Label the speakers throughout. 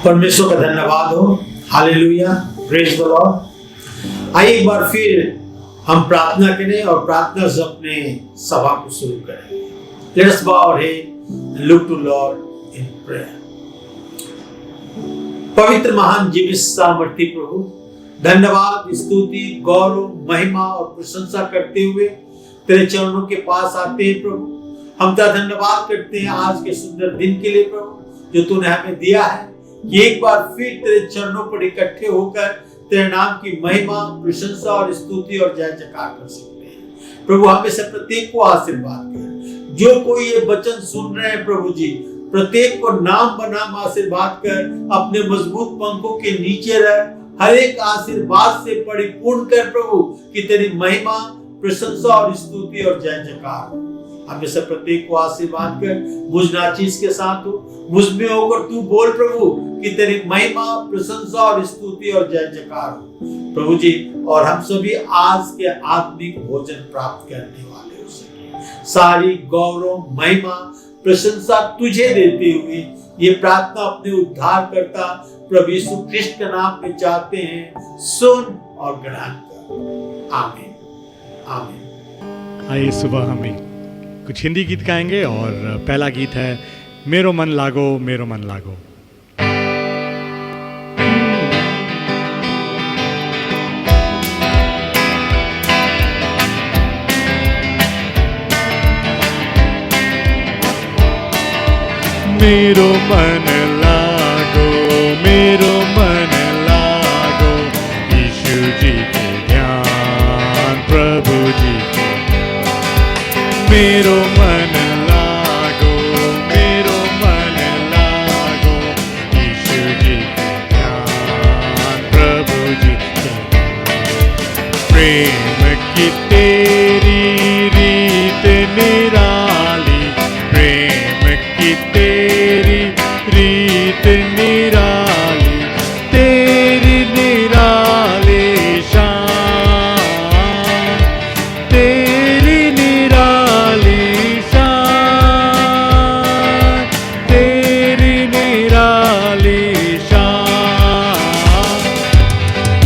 Speaker 1: परमेश्वर का धन्यवाद हो। Hallelujah, praise the Lord. आइए एक बार फिर हम प्रार्थना करें और प्रार्थना से अपने सभा को शुरू करें। Let us bow our head and look to Lord in prayer। पवित्र महान जीवित सामर्थी प्रभु, धन्यवाद, स्तुति, गौरव, महिमा और प्रशंसा करते हुए तेरे चरणों के पास आते हैं प्रभु। हम तेरा धन्यवाद करते हैं आज के सुंदर दिन के लिए प्रभु, जो तूने हमें दिया है कि एक बार फिर तेरे चरणों पर इकट्ठे होकर तेरे नाम की महिमा, प्रशंसा और स्तुति और जय जयकार कर सकते हैं। प्रभु हमें से प्रत्येक को आशीर्वाद कर। जो कोई ये वचन सुन रहे हैं प्रभु जी, प्रत्येक को नाम बनाम आशीर्वाद कर, अपने मजबूत पंखों के नीचे रह, हर एक आशीर्वाद से परिपूर्ण कर प्रभु, कि तेरी महिमा, प्रशंसा और स्तुति और जय जयकार। हमें सब प्रत्येक को आशीर्वाद कर, मुझ नाचीज के साथ हो, मुझ में होकर तू बोल प्रभु, कि तेरी महिमा, प्रशंसा और स्तुति और जय जयकार हो प्रभु जी। और हम सभी आज के आत्मिक भोजन प्राप्त करने वाले हो सके। सारी गौरव, महिमा, प्रशंसा तुझे देते हुए ये प्रार्थना अपने उद्धार करता प्रभु यीशु ख्रिस्ट के नाम में चाहते हैं। सुन और ग्रहण कर। आमीन, आमीन।
Speaker 2: आइए सुबह हम कुछ हिंदी गीत गाएंगे और पहला गीत है मेरो मन लागो मेरो मन लागो। मेरो मन लागो मेरो मन लागो, यीशु जी के ध्यान, प्रभु जी के मेरो मन लागो मेरो मन लागो, यीशु जी के ध्यान, प्रभु जी के प्रेम की तेरी रीत निराली, प्रेम की तेरी रीत निराली, तेरी निराली शान, तेरी निराली शान, तेरी निराली शान।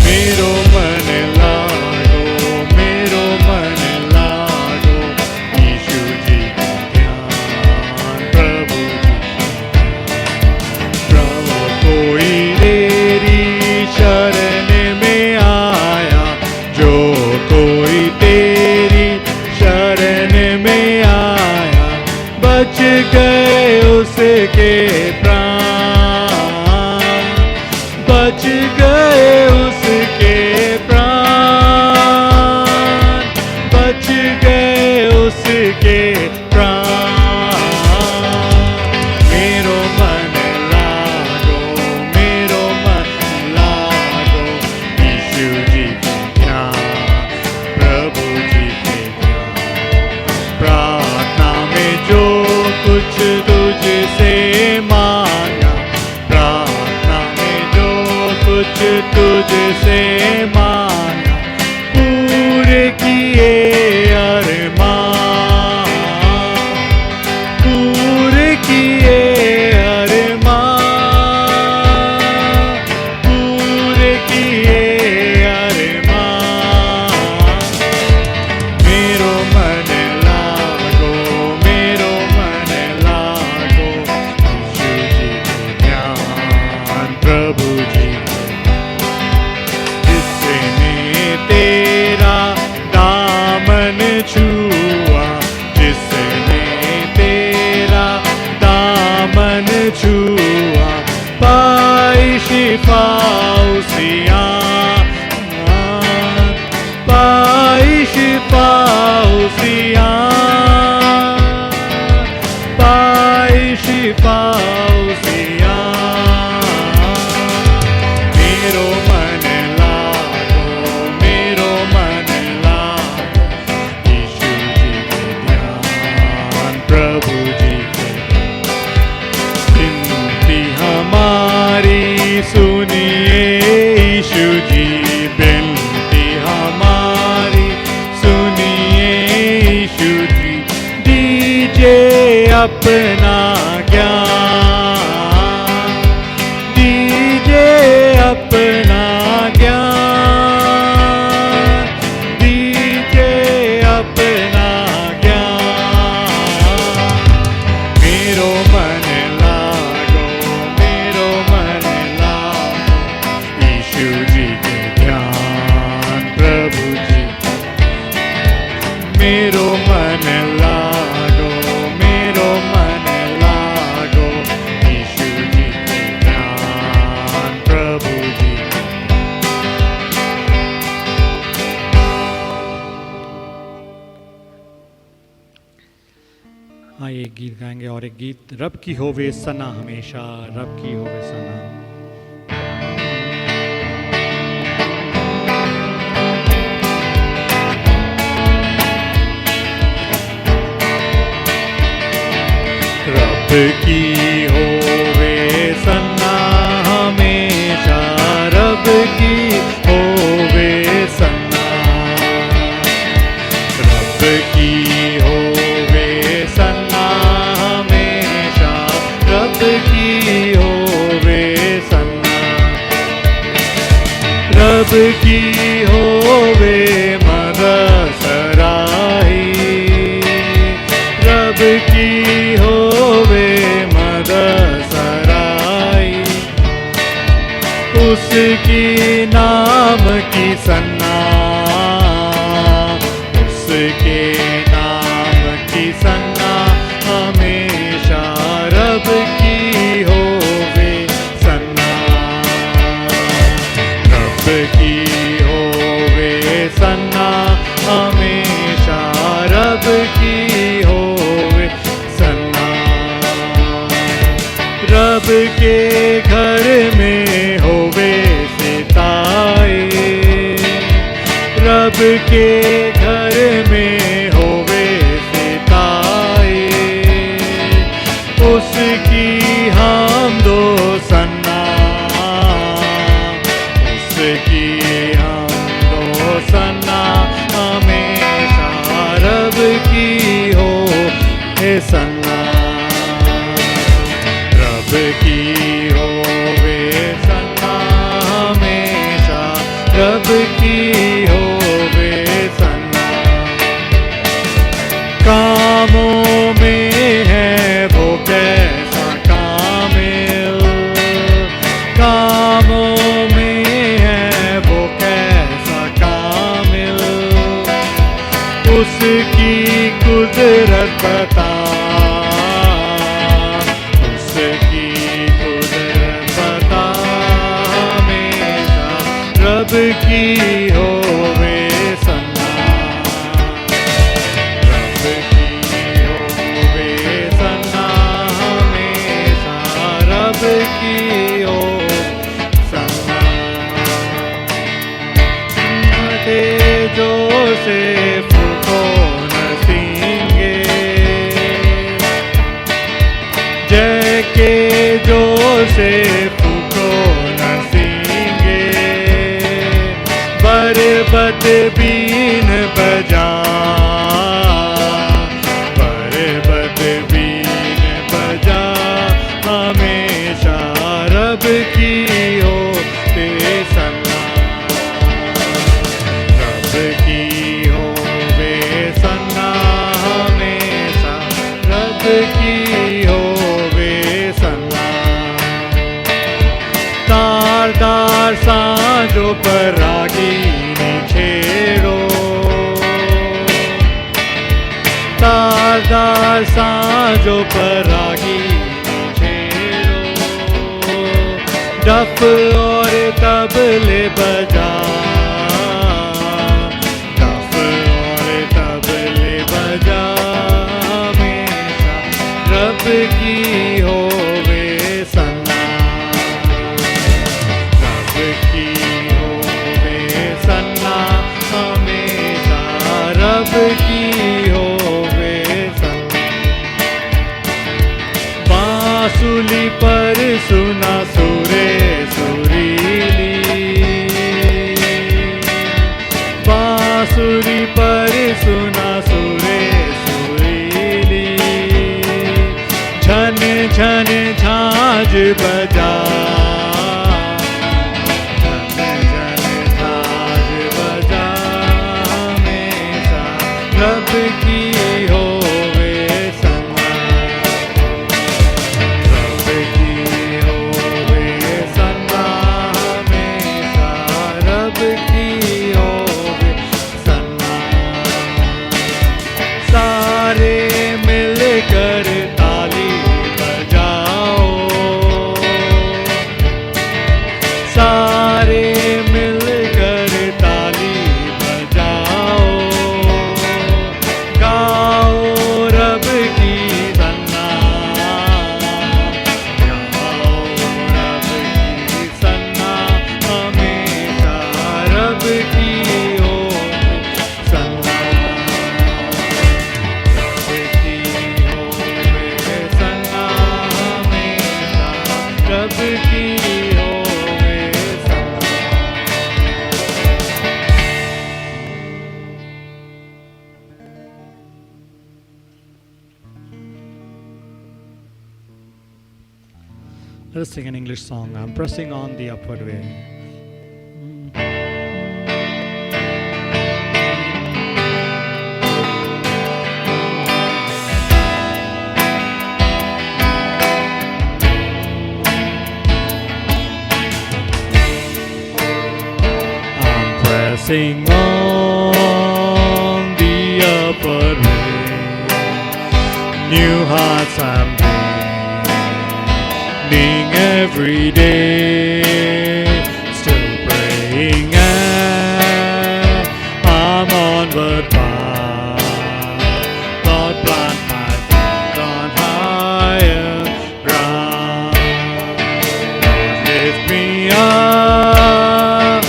Speaker 2: मेरो मन लागो मेरो मन लागो, यीशु जी के ध्यान, प्रभु जी प्रभु कोई तेरी शरण में आया, जो कोई तेरी शरण में आया, बच गए उसके प्राण, बच गए उसके प्राण, बच गए उसके प्राण। मेरो मन लागो मेरो मन लागो, यीशु जी के ध्यान, प्रभु जी के ध्यान। प्रार्थना में जो कुछ तुझसे मांगा, प्रार्थना में जो कुछ तुझसे मांगा, पूरे किए अरमान, पूरे किए अरमान, पूरे किए अरमान। मेरो मन लागो मेरो मन लागो, यीशु जी के ध्यान, प्रभु जी जिसने तेरा दामन छुआ, जिसने तेरा दामन छुआ, पाई शिफा उसिया, पाई शिफा उसिया, पाई शिफा उसिया। मेरो मन लागो मेरो मन लागो, यीशु जी के ध्यान, प्रभु जी के विनती हमारी सुनिए यीशु जी, विनती हमारी सुनिए यीशु जी, दीजिए अपना ज्ञान, दीजिए एक गीत गाएंगे और एक गीत रब की होवे सना, हमेशा रब की होवे सना। रब की होवे सना हमेशा, रब की होवे सना, रब की होवे सना हमेशा, रब की होवे सना, रब की होवे मदद सराही, रब की होवे मदद सराई, उसकी नाम की सन्ना, उसके नाम की सन्ना हमेशा, रब की होवे सन्ना, रब की होवे सन्ना हमेशा, रब की होवे सन्ना, रब के घर में होवे सिताए, रब के घर में होवे सिताए, उसकी हम दो सन्ना, उसकी हम दो सन्ना हमेशा, रब की हो हे सन्ना, रब की होवे सन्ना हमेशा, रब की होवे सन्ना, कामों में है वो कैसा कामिल, कामों में है वो कैसा कामिल, उसकी कुदरत बता, उसकी कुदरत बता हमेशा, रब की होवे सन्ना, रब की होवे सन्ना हमेशा, रब की हो सन्ना, जो से फूको नसींगे, जय के जो से फूको नसींगे, बरबत बीन बजा, बरबत बीन बजा हमेशा, रब की हो ते सन्ना, रब की होवे सन्ना हमेशा, रब की होवे सन्ना, तारदार सांझों पर रागीनी छेड़ो, तारदार सांझों पर रागीनी छेड़ो, डफ और तबले बजा, डफ और तबले बजा हमेशा, रब की होवे सन्ना, रब की होवे सन्ना हमेशा, रब की होवे सन्ना, बांसुली पर सुना सुरे सुरीली, us sing an English song. I'm pressing on the upward way. I'm pressing on the upward way. New hearts I'm gaining every day. Still praying and I'm onward bound. Lord, plant my feet on higher ground. Lord, lift me up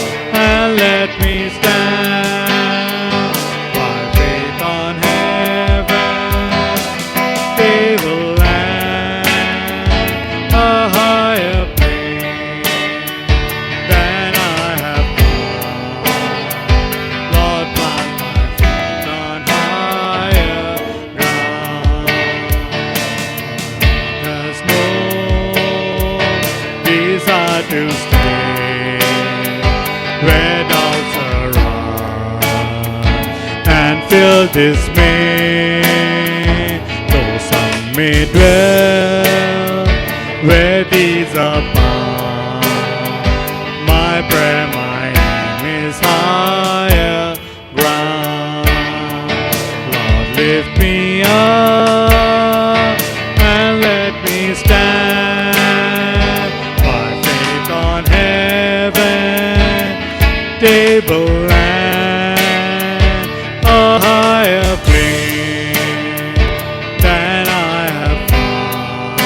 Speaker 2: and let me stand by faith on heaven. They will land a higher plane than I have found. Lord, plant my feet on higher ground. There's no desire to stay where doubts arise and feel dismay. Though some may dwell where these abound, my prayer, my aim is higher ground. Lord, lift me up and let me stand by faith on heaven. Table land a higher plane than I have found.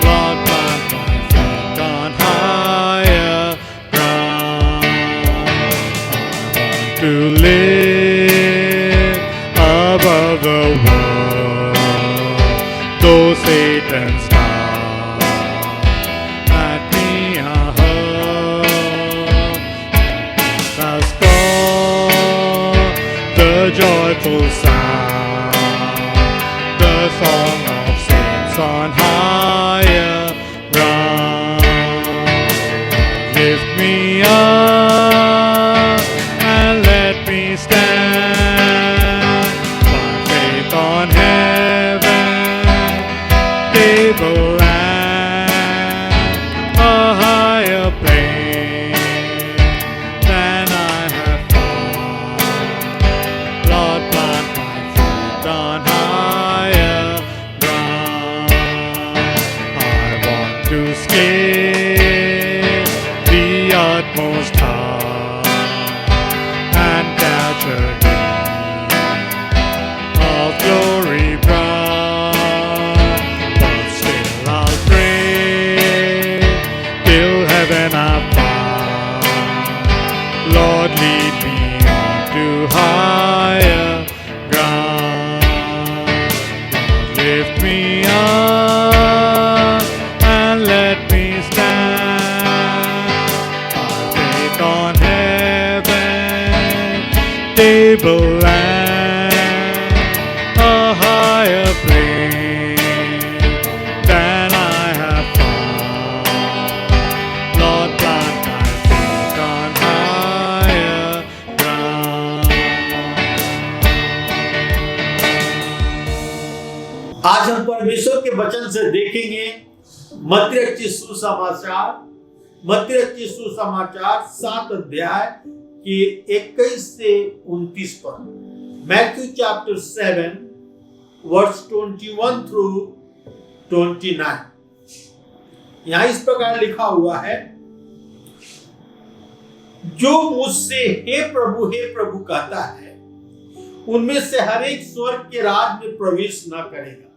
Speaker 2: Lord, plant my feet on higher ground. I want to live above the world, though Satan's scoff at me a hug. Has called the joyful sound, the song of saints on higher ground. Lift me up and let me stand by faith on heaven. Table land a higher plane than I have found. Lord, plant my feet on higher ground. I want to scale the utmost high and catch a gleam of glory bright. But still I'll pray till heaven I find. Lord, lead me on to higher ground. Lord, lift me up and let me stand by faith on heaven. Table land a higher plane than I have found. Lord, plant my feet on higher ground.
Speaker 1: आज हम परमेश्वर के वचन से देखेंगे मत्ती रचित सुसमाचार 7 अध्याय के 21 से 29 पर। Matthew chapter 7 verse 21 through 29। यहाँ इस प्रकार लिखा हुआ है, जो मुझसे हे प्रभु कहता है, उनमें से हर एक स्वर्ग के राज में प्रवेश न करेगा,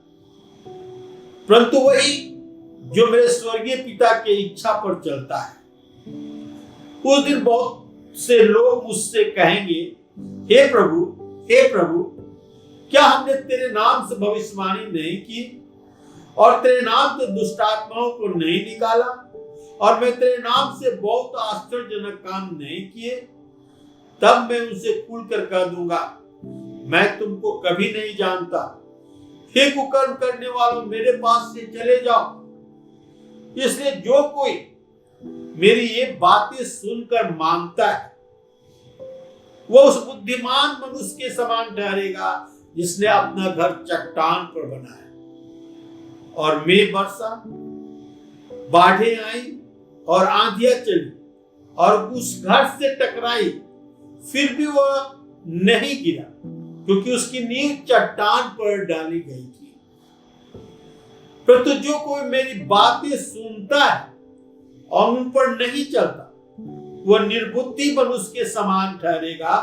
Speaker 1: परंतु वही जो मेरे स्वर्गीय पिता की इच्छा पर चलता है। उस दिन बहुत से लोग मुझसे कहेंगे, हे प्रभु, क्या हमने तेरे नाम से भविष्यवाणी नहीं की और तेरे नाम से दुष्टात्माओं को नहीं निकाला और मैं तेरे नाम से बहुत आश्चर्यजनक काम नहीं किए? तब मैं उनसे खुलकर कह दूंगा, मैं तुमको कभी नहीं जानता। हे कुकर्म करने वालों, मेरे पास से चले जाओ, इसलिए जो कोई मेरी ये बातें सुनकर मानता है वो उस बुद्धिमान मनुष्य के समान ठहरेगा जिसने अपना घर चट्टान पर बनाया। और मैं बरसा, बाढ़ें आई और आंधियां चली और उस घर से टकराई, फिर भी वो नहीं गिरा क्योंकि उसकी नींव चट्टान पर डाली गई थी। परंतु जो कोई मेरी बातें सुनता है और उन पर नहीं चलता वह निर्बुद्धि मनुष्य के समान ठहरेगा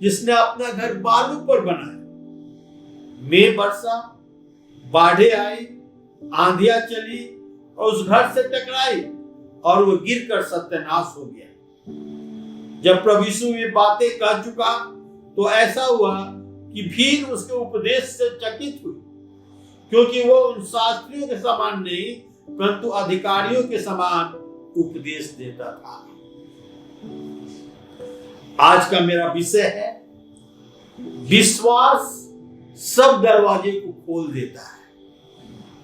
Speaker 1: जिसने अपना घर बालू पर बनाया। मैं बरसा, बाढ़ें आई, आंधियां चली और उस घर से टकराई और वो गिरकर सत्यानाश हो गया। जब प्रभु यीशु ये बातें कह चुका तो ऐसा हुआ कि भीड़ उसके उपदेश से चकित हुई, क्योंकि वो उन शास्त्रियों के समान नहीं परंतु अधिकारियों के समान उपदेश देता था। आज का मेरा विषय है, विश्वास सब दरवाजे को खोल देता है।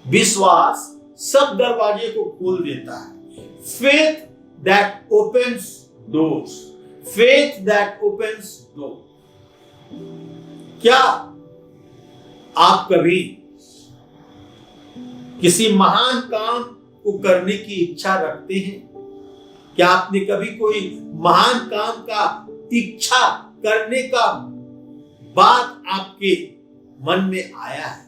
Speaker 1: विश्वास सब दरवाजे को खोल देता है। Faith that opens doors. Faith that opens door. क्या आप कभी किसी महान काम को करने की इच्छा रखते हैं? क्या आपने कभी कोई महान काम का इच्छा करने का बात आपके मन में आया है?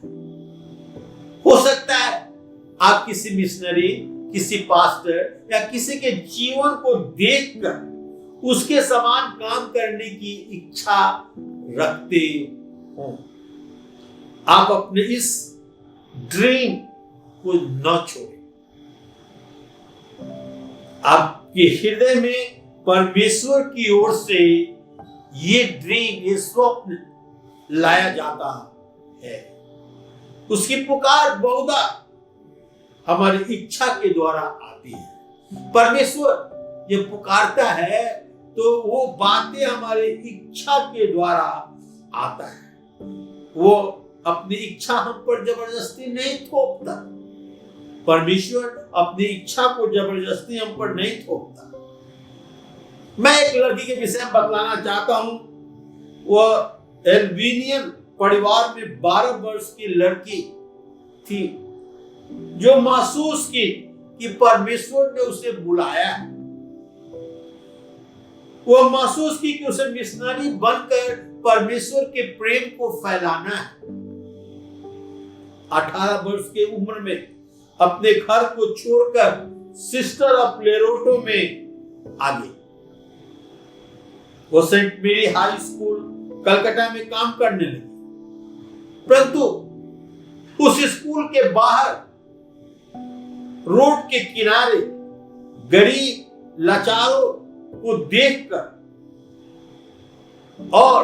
Speaker 1: हो सकता है आप किसी मिशनरी, किसी पास्टर या किसी के जीवन को देखकर उसके समान काम करने की इच्छा रखते हो। आप अपने इस ड्रीम को न छोड़ें। आपके हृदय में परमेश्वर की ओर से ये ड्रीम, ये स्वप्न लाया जाता है। उसकी पुकार बहुधा हमारी इच्छा के द्वारा आती है। परमेश्वर ये पुकारता है तो वो बातें हमारी इच्छा के द्वारा आता है। वो अपनी इच्छा हम पर जबरदस्ती नहीं थोपता। परमेश्वर अपनी इच्छा को जबरदस्ती हम पर नहीं थोपता। मैं एक लड़की के विषय में बतलाना चाहता हूं। वह एल्बेनियन परिवार में 12 वर्ष की लड़की थी जो महसूस की कि परमेश्वर ने उसे बुलाया है। वो महसूस की कि उसे मिशनरी बनकर परमेश्वर के प्रेम को फैलाना है। 18 वर्ष की उम्र में अपने घर को छोड़कर सिस्टर ऑफ लेरोटो में आ गई। वो सेंट मेरी हाई स्कूल कलकत्ता में काम करने लगी। परंतु उस स्कूल के बाहर रोड के किनारे गरीब लाचारों को देखकर और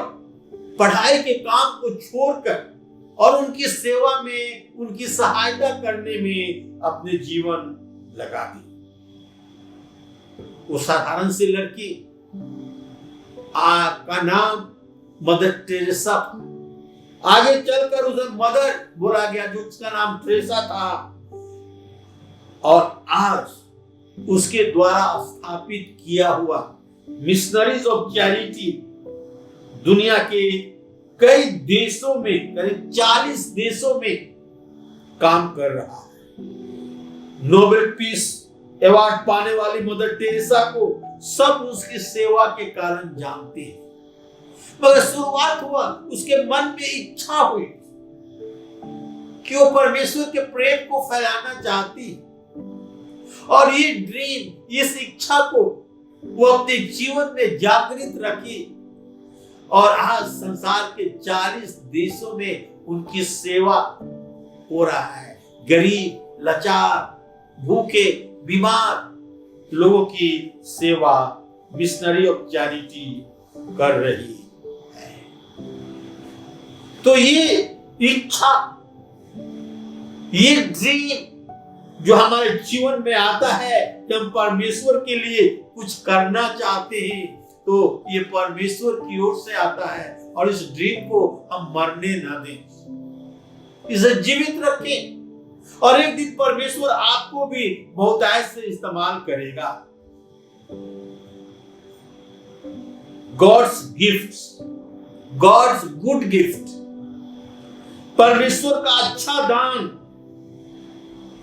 Speaker 1: पढ़ाई के काम को छोड़कर और उनकी सेवा में, उनकी सहायता करने में अपने जीवन लगा दी। वो साधारण सी लड़की का नाम मदर टेरेसा था। आगे चलकर उसे मदर बोला गया जो उसका नाम टेरेसा था। और आज उसके द्वारा स्थापित किया हुआ मिशनरीज ऑफ चैरिटी दुनिया के कई देशों में, करीब 40 देशों में काम कर रहा है। नोबेल पीस अवार्ड पाने वाली मदर टेरेसा को सब उसकी सेवा के कारण जानते हैं। मगर शुरुआत हुआ, उसके मन में इच्छा हुई कि वो परमेश्वर के प्रेम को फैलाना चाहती है। और ये ड्रीम, इस इच्छा को वो अपने जीवन में जागृत रखी और आज संसार के 40 देशों में उनकी सेवा हो रहा है। गरीब, लाचार, भूखे, बीमार लोगों की सेवा मिशनरी ऑफ चैरिटी कर रही है। तो ये इच्छा, ये ड्रीम जो हमारे जीवन में आता है कि हम परमेश्वर के लिए कुछ करना चाहते हैं, तो ये परमेश्वर की ओर से आता है। और इस ड्रीम को हम मरने ना दें, इसे जीवित रखें। और एक दिन परमेश्वर आपको भी बहुतायत से इस्तेमाल करेगा। God's gift, God's good gift, परमेश्वर का अच्छा दान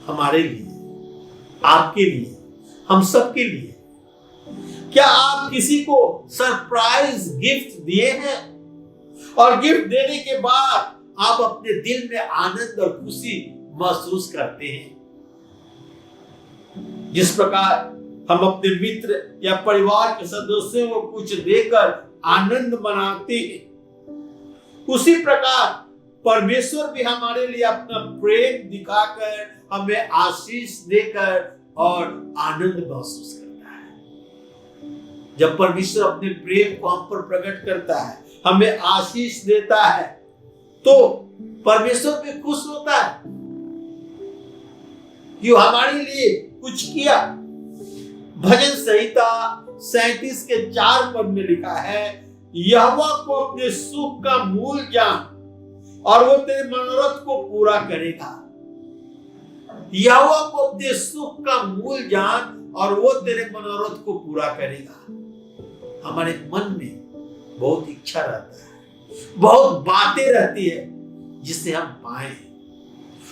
Speaker 1: हमारे लिए, आपके लिए, हम सबके लिए। क्या आप किसी को सरप्राइज गिफ्ट दिए हैं? और गिफ्ट देने के बाद आप अपने दिल में आनंद और खुशी महसूस करते हैं? जिस प्रकार हम अपने मित्र या परिवार के सदस्यों को कुछ देकर आनंद मनाते हैं, उसी प्रकार परमेश्वर भी हमारे लिए अपना प्रेम दिखाकर, हमें आशीष देकर और आनंद महसूस करता है। जब परमेश्वर अपने प्रेम को हम पर प्रकट करता है, हमें आशीष देता है, तो परमेश्वर भी खुश होता है कि हमारे लिए कुछ किया। भजन संहिता 37 के 4 पद में लिखा है, यहोवा को अपने सुख का मूल जान और वो तेरे मनोरथ को पूरा करेगा। यहोवा को अपने सुख का मूल जान और वो तेरे मनोरथ को पूरा करेगा। हमारे मन में बहुत इच्छा रहता है, बहुत बातें रहती है जिससे हम पाए,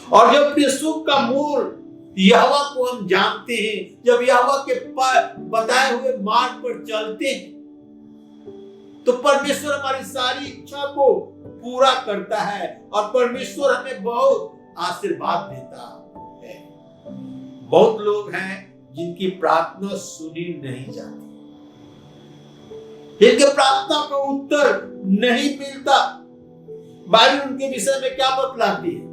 Speaker 1: और जब अपने सुख का मूल यहोवा को हम जानते हैं, जब यहोवा के बताए हुए मार्ग पर चलते हैं, तो परमेश्वर हमारी सारी इच्छा को पूरा करता है और परमेश्वर हमें बहुत आशीर्वाद देता है। बहुत लोग हैं जिनकी प्रार्थना सुनी नहीं जाती, जिनके प्रार्थना का उत्तर नहीं मिलता। बाइबल उनके विषय में क्या बतलाती है?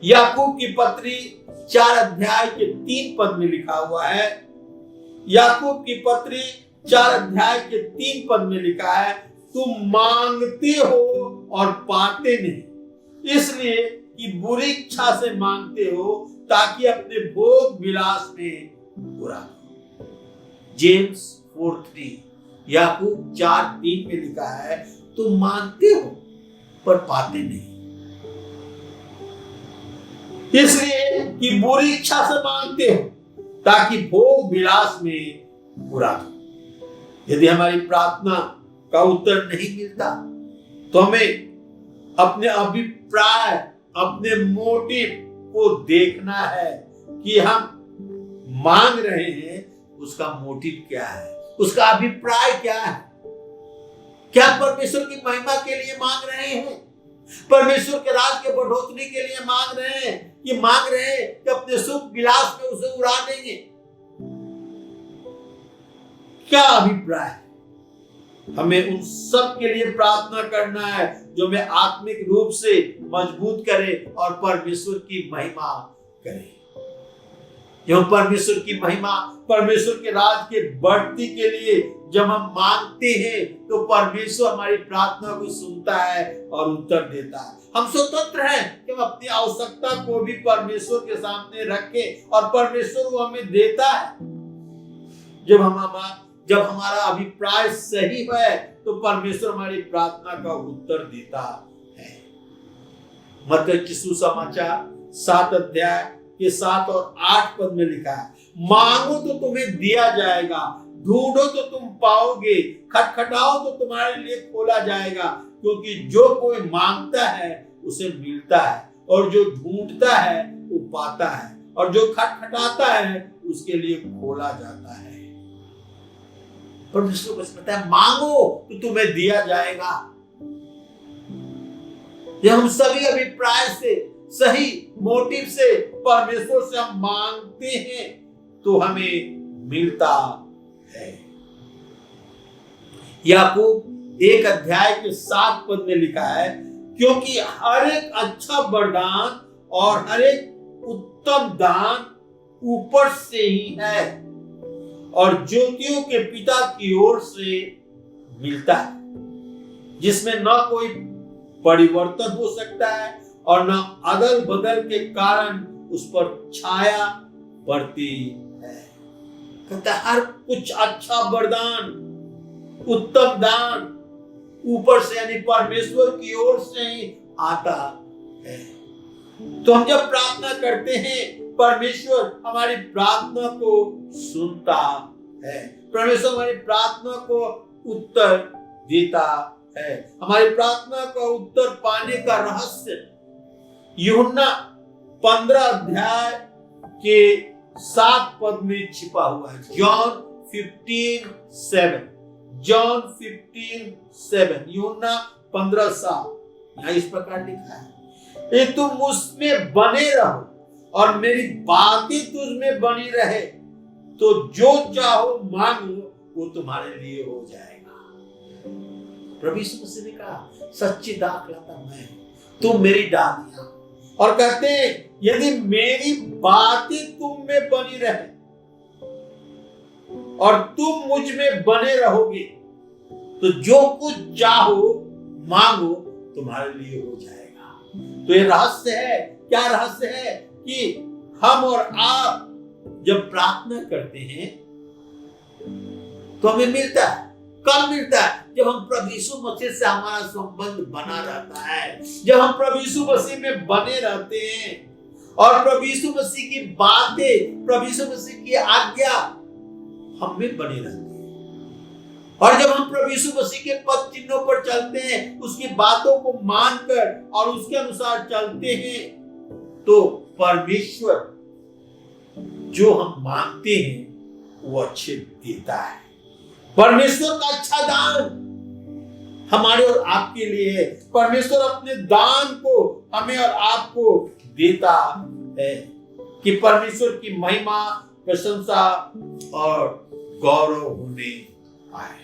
Speaker 1: याकूब की पत्री 4 अध्याय के 3 पद में लिखा हुआ है। याकूब की पत्री 4 अध्याय के 3 पद में लिखा है, तुम मांगते हो और पाते नहीं, इसलिए कि बुरी इच्छा से मांगते हो ताकि अपने भोग विलास में बुरा हो। जेम्स 4:3, याकूब 4:3 में लिखा है, तुम मांगते हो पर पाते नहीं, इसलिए कि बुरी इच्छा से मांगते हो ताकि भोग विलास में बुरा हो। यदि हमारी प्रार्थना का उत्तर नहीं मिलता तो हमें अपने अभिप्राय, अपने मोटिव को देखना है कि हम मांग रहे हैं, उसका मोटिव क्या है, उसका अभिप्राय क्या है। क्या परमेश्वर की महिमा के लिए मांग रहे हैं, परमेश्वर के राज के बढ़ोतरी के लिए मांग रहे हैं, कि मांग रहे हैं कि अपने सुख विलास में उसे उड़ा देंगे? क्या अभिप्राय है? हमें उन सब के लिए प्रार्थना करना है जो हमें आत्मिक रूप से मजबूत करे और परमेश्वर की महिमा करे। जब परमेश्वर की महिमा, परमेश्वर के राज के बढ़ती के लिए जब हम मांगते हैं, तो परमेश्वर हमारी प्रार्थना को सुनता है और उत्तर देता है। हम स्वतंत्र हैं कि हम अपनी आवश्यकता को भी परमेश्वर के सामने रखें और परमेश्वर वो हमें देता है। जब हमारा अभिप्राय सही है तो परमेश्वर हमारी प्रार्थना का उत्तर देता है। मत्ती की सुसमाचार 7 अध्याय के 7 और 8 पद में लिखा है, मांगो तो तुम्हें दिया जाएगा, ढूंढो तो तुम पाओगे, खटखटाओ तो तुम्हारे लिए खोला जाएगा, क्योंकि जो कोई मांगता है उसे मिलता है, और जो ढूंढता है वो पाता है, और जो खटखटाता है उसके लिए खोला जाता है। परमेश्वर को पता है, मांगो तो तुम्हें दिया जाएगा। जब हम सभी अभिप्राय से, सही मोटिव से परमेश्वर से हम मांगते हैं तो हमें मिलता है। याकूब 1 अध्याय के 7 पद में लिखा है, क्योंकि हर एक अच्छा वरदान और हर एक उत्तम दान ऊपर से ही है और ज्योतियों के पिता की ओर से मिलता है, जिसमें न कोई परिवर्तन हो सकता है और न अदल बदल के कारण उस पर छाया पड़ती है। कहता है हर कुछ अच्छा वरदान, उत्तम दान ऊपर से यानी परमेश्वर की ओर से ही आता है। तो हम जब प्रार्थना करते हैं, परमेश्वर हमारी प्रार्थना को सुनता है, परमेश्वर हमारी प्रार्थना को उत्तर देता है। हमारी प्रार्थना का उत्तर पाने का रहस्य यूहन्ना 15 अध्याय के 7 पद में छिपा हुआ है। जॉन 15:7 यूहन्ना 15:7 यहाँ इस प्रकार लिखा है, ये तुम मुझमें बने रहो और मेरी बातें तुझ में बनी रहे, तो जो चाहो मांगो वो तुम्हारे लिए हो जाएगा। प्रभु यीशु मसीह ने कहा, सच्ची दाखलता मैं, तुम मेरी डालियां, और कहते हैं यदि मेरी बातें तुम में बनी रहे और तुम मुझ में बने रहोगे, तो जो कुछ चाहो मांगो तुम्हारे लिए हो जाएगा। तो ये रहस्य है। क्या रहस्य है? कि हम और आप जब प्रार्थना करते हैं तो हमें मिलता है। कब मिलता है? जब हम प्रभु यीशु मसीह से हमारा संबंध बना रहता है, जब हम प्रभु यीशु मसीह में बने रहते हैं और प्रभु यीशु मसीह की बातें, प्रभु यीशु मसीह की आज्ञा हम में बनी रहती है। और जब हम प्रभु यीशु मसीह के पद चिन्हों पर चलते हैं, उसकी बातों को मानकर और उसके अनुसार चलते हैं, तो परमेश्वर जो हम मांगते हैं वो अच्छे देता है। परमेश्वर का अच्छा दान हमारे और आपके लिए है। परमेश्वर अपने दान को हमें और आपको देता है कि परमेश्वर की महिमा, प्रशंसा और गौरव होने आए।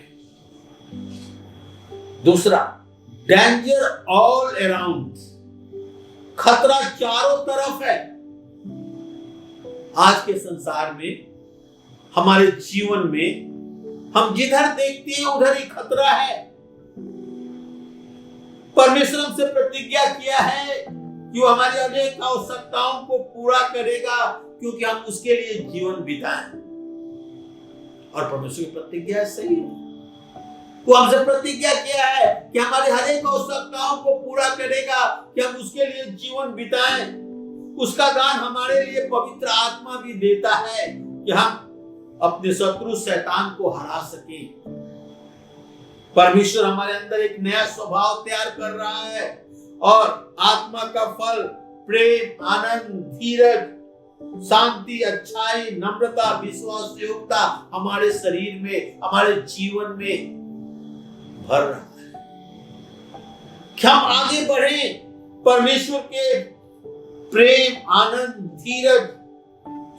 Speaker 1: दूसरा, डेंजर ऑल अराउंड, खतरा चारों तरफ है। आज के संसार में, हमारे जीवन में हम जिधर देखते हैं उधर ही खतरा है। परमेश्वर हमसे प्रतिज्ञा किया है कि वो हमारी अनेक आवश्यकताओं को पूरा करेगा, क्योंकि हम उसके लिए जीवन बिताएं। और परमेश्वर की प्रतिज्ञा सही है। वो हमसे प्रतिज्ञा किया है कि हमारी हर एक आवश्यकताओं को पूरा करेगा, कि हम उसके लिए जीवन बिताएं। उसका दान हमारे लिए पवित्र आत्मा भी देता है कि हम अपने शत्रु शैतान को हरा सके। परमेश्वर हमारे अंदर एक नया स्वभाव तैयार कर रहा है, और आत्मा का फल प्रेम, आनंद, धीरज, शांति, अच्छाई, नम्रता, विश्वास, योग्यता हमारे शरीर में, हमारे जीवन में भर रहा है कि हम आगे बढ़े, परमेश्वर के प्रेम, आनंद, धीरज,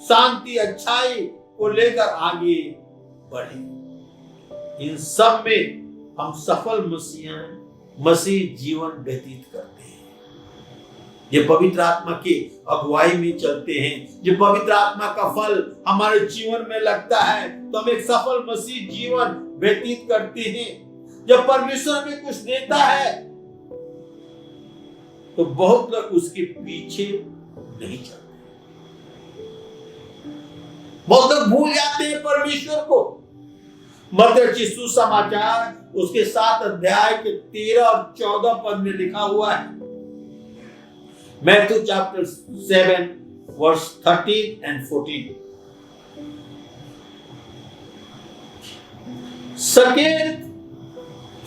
Speaker 1: शांति, अच्छाई को लेकर आगे बढ़े। इन सब में हम सफल मसीह जीवन व्यतीत करते हैं। ये पवित्र आत्मा की अगुवाई में चलते हैं, जो पवित्र आत्मा का फल हमारे जीवन में लगता है, तो हम एक सफल मसीह जीवन व्यतीत करते हैं। जब परमेश्वर हमें कुछ देता है तो बहुत लोग उसके पीछे नहीं चलते, बहुत लोग भूल जाते हैं परमेश्वर को। मत्ती रचित सुसमाचार उसके 7 अध्याय के 13 और 14 पद में लिखा हुआ है। Matthew chapter 7 verse 13 and 14। सकेत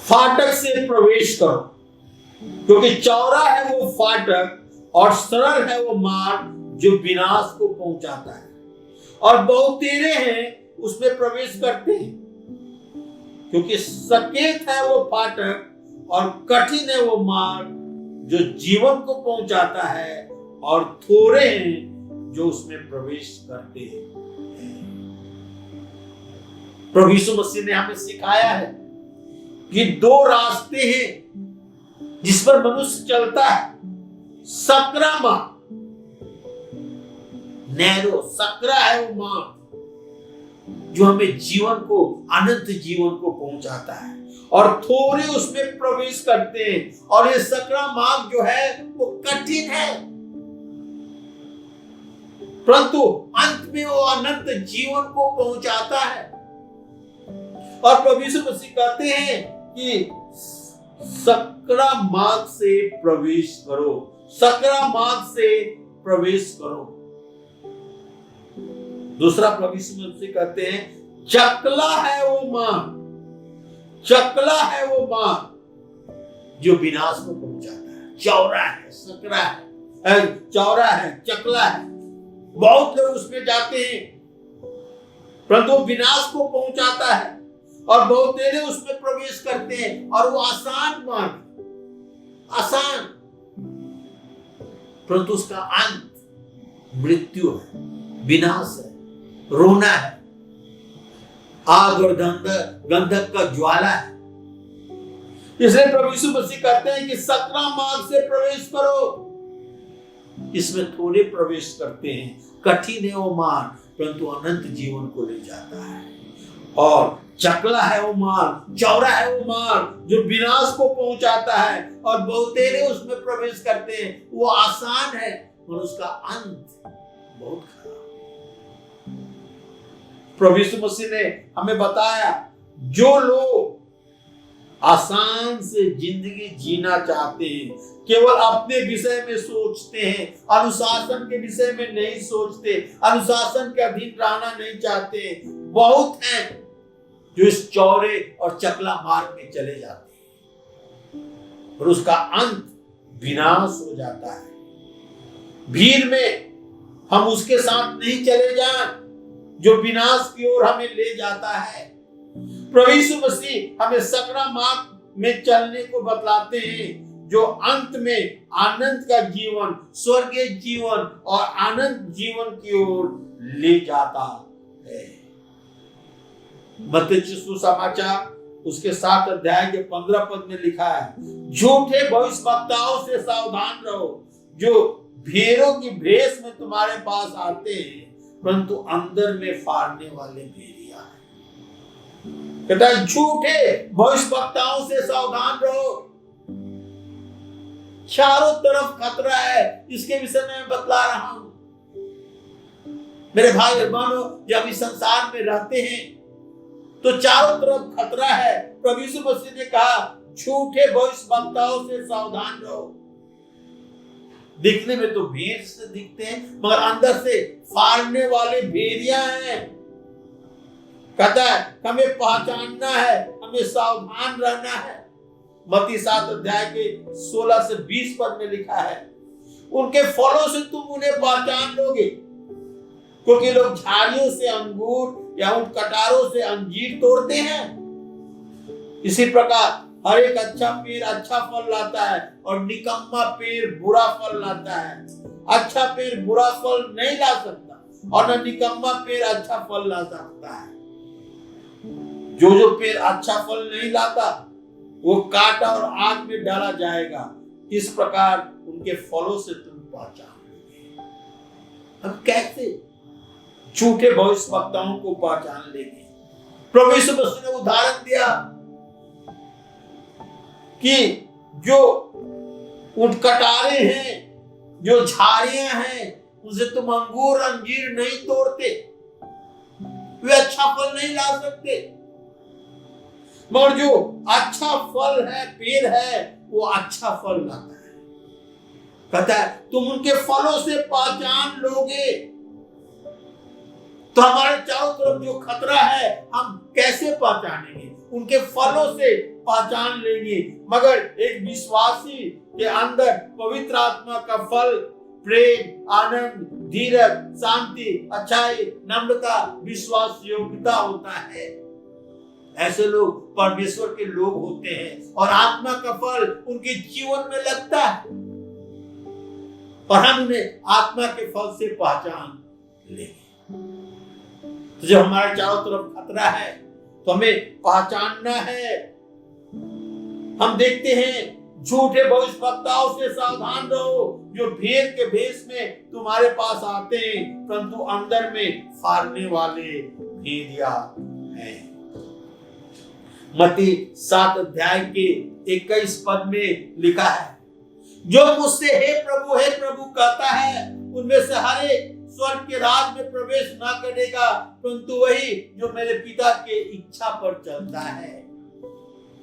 Speaker 1: फाटक से प्रवेश करो, क्योंकि चौड़ा है वो फाटक और सरल है वो मार्ग जो विनाश को पहुंचाता है, और बहुतेरे हैं उसमें प्रवेश करते हैं। क्योंकि सकेत है वो फाटक और कठिन है वो मार्ग जो जीवन को पहुंचाता है, और थोड़े हैं जो उसमें प्रवेश करते हैं। प्रभु यीशु मसीह ने हमें सिखाया है कि 2 रास्ते हैं जिस पर मनुष्य चलता है। सकरा मार्ग, नैरो, सकरा है वो मार्ग जो हमें जीवन को, अनंत जीवन को पहुंचाता है, और थोड़े उसमें प्रवेश करते हैं। और ये सकरा मार्ग जो है वो कठिन है, परंतु अंत में वो अनंत जीवन को पहुंचाता है। और प्रभु यीशु मसीह कहते हैं कि सकरा मार्ग से प्रवेश करो, सकरा मार्ग से प्रवेश करो। दूसरा प्रभु यीशु मसीह कहते हैं, चकला है वो मार्ग, चकला है वो मार्ग जो विनाश को पहुंचाता है। चौड़ा है, सकरा है, चौड़ा है, चकला है, बहुत लोग उसमें जाते हैं, परंतु वो विनाश को पहुंचाता है और बहुत देर उसमें प्रवेश करते हैं। और वो आसान मार्ग, आसान, परंतु उसका अंत मृत्यु है, विनाश है, रोना है, आग और गंधक का ज्वाला है। इसलिए प्रभु यीशु मसीह कहते हैं कि सकरा मार्ग से प्रवेश करो। इसमें थोड़े प्रवेश करते हैं, कठिन है वो मार्ग, परंतु अनंत जीवन को ले जाता है। और चकला है वो मार्ग, चौड़ा है वो मार्ग जो विनाश को पहुंचाता है और बहुतेरे उसमें प्रवेश करते हैं। वो आसान है और उसका अंत बहुत खराब। प्रभु यीशु मसीह ने हमें बताया, जो लोग आसान से जिंदगी जीना चाहते हैं, केवल अपने विषय में सोचते हैं, अनुशासन के विषय में नहीं सोचते, अनुशासन के अधीन रहना नहीं चाहते, बहुत हैं जो इस चौड़े और चकला मार्ग में चले जाते हैं और उसका अंत विनाश हो जाता है। भीड़ में हम उसके साथ नहीं चले जाएं जो विनाश की ओर हमें ले जाता है। प्रभु यीशु मसीह हमें सकरा मार्ग में चलने को बतलाते हैं जो अंत में आनंद का जीवन, स्वर्गीय जीवन और आनंद जीवन की ओर ले जाता है। मत्ती सुसमाचार उसके 7 अध्याय के 15 पद में लिखा है, झूठे भविष्यवक्ताओं से सावधान रहो जो भेड़ों की भेष में तुम्हारे पास आते हैं, परंतु अंदर में फाड़ने वाले भेड़िया हैं। कहता है झूठे भविष्यवक्ताओं से सावधान रहो। चारों तरफ खतरा है, इसके विषय में मैं बतला रहा हूं। मेरे भाई और बहनों, जब इस संसार में रहते हैं तो चारों तरफ खतरा है। प्रभु यीशु मसीह ने कहा झूठे भविष्यवक्ताओं से सावधान रहो। दिखने में तो भेड़ से दिखते हैं, मगर अंदर से फाड़ने वाले भेड़िया हैं। कहता है हमें पहचानना है, हमें सावधान रहना है। मत्ती 7 अध्याय के 16 से 20 पद में लिखा है, उनके फलों से तुम उन्हें पहचान लोगे, क्योंकि लोग झाड़ियों से अंगूर या ऊंट कटारों से अंजीर तोड़ते हैं, इसी प्रकार हर एक अच्छा पेड़ अच्छा फल लाता है और निकम्मा पेड़ बुरा फल लाता है। अच्छा पेड़ बुरा फल नहीं ला सकता और न निकम्मा पेड़ अच्छा फल ला सकता है। जो पेड़ अच्छा फल नहीं लाता वो काटा और आग में डाला जाएगा। इस प्रकार उनके फलों से तुम पहचान लोगे। हम कैसे झूठे भविष्यवक्ताओं को पहचान लेंगे? प्रभु यीशु मसीह ने उदाहरण दिया कि जो ऊंट कटारे हैं, जो झाड़ियां हैं, उनसे तुम अंगूर अंजीर नहीं तोड़ते, वे अच्छा फल नहीं ला सकते। मगर जो अच्छा फल है, पेड़ है, वो अच्छा फल लाता है। कहता है तुम उनके फलों से पहचान लोगे। तो हमारे चारों तरफ जो खतरा है, हम कैसे पहचानेंगे? उनके फलों से पहचान लेंगे। मगर एक विश्वासी के अंदर पवित्र आत्मा का फल प्रेम, आनंद, धीरज, शांति, अच्छाई, नम्रता, विश्वास, योग्यता होता है। ऐसे लोग परमेश्वर के लोग होते हैं और आत्मा का फल उनके जीवन में लगता है और हम उन्हें आत्मा के फल से पहचान लेंगे। तो जब हमारे चारों तरफ खतरा है तो हमें पहचानना है। हम देखते हैं झूठे भविष्यवक्ताओं से सावधान रहो जो भेड़ के भेष में तुम्हारे पास आते हैं, परंतु अंदर में फाड़ने वाले भेड़िया हैं। मत्ती 7 अध्याय के 21 पद में लिखा है, जो मुझसे हे प्रभु कहता है, उनमें से हर एक स्वर्ग के राज में प्रवेश ना करेगा, परंतु वही जो मेरे पिता के इच्छा पर चलता है।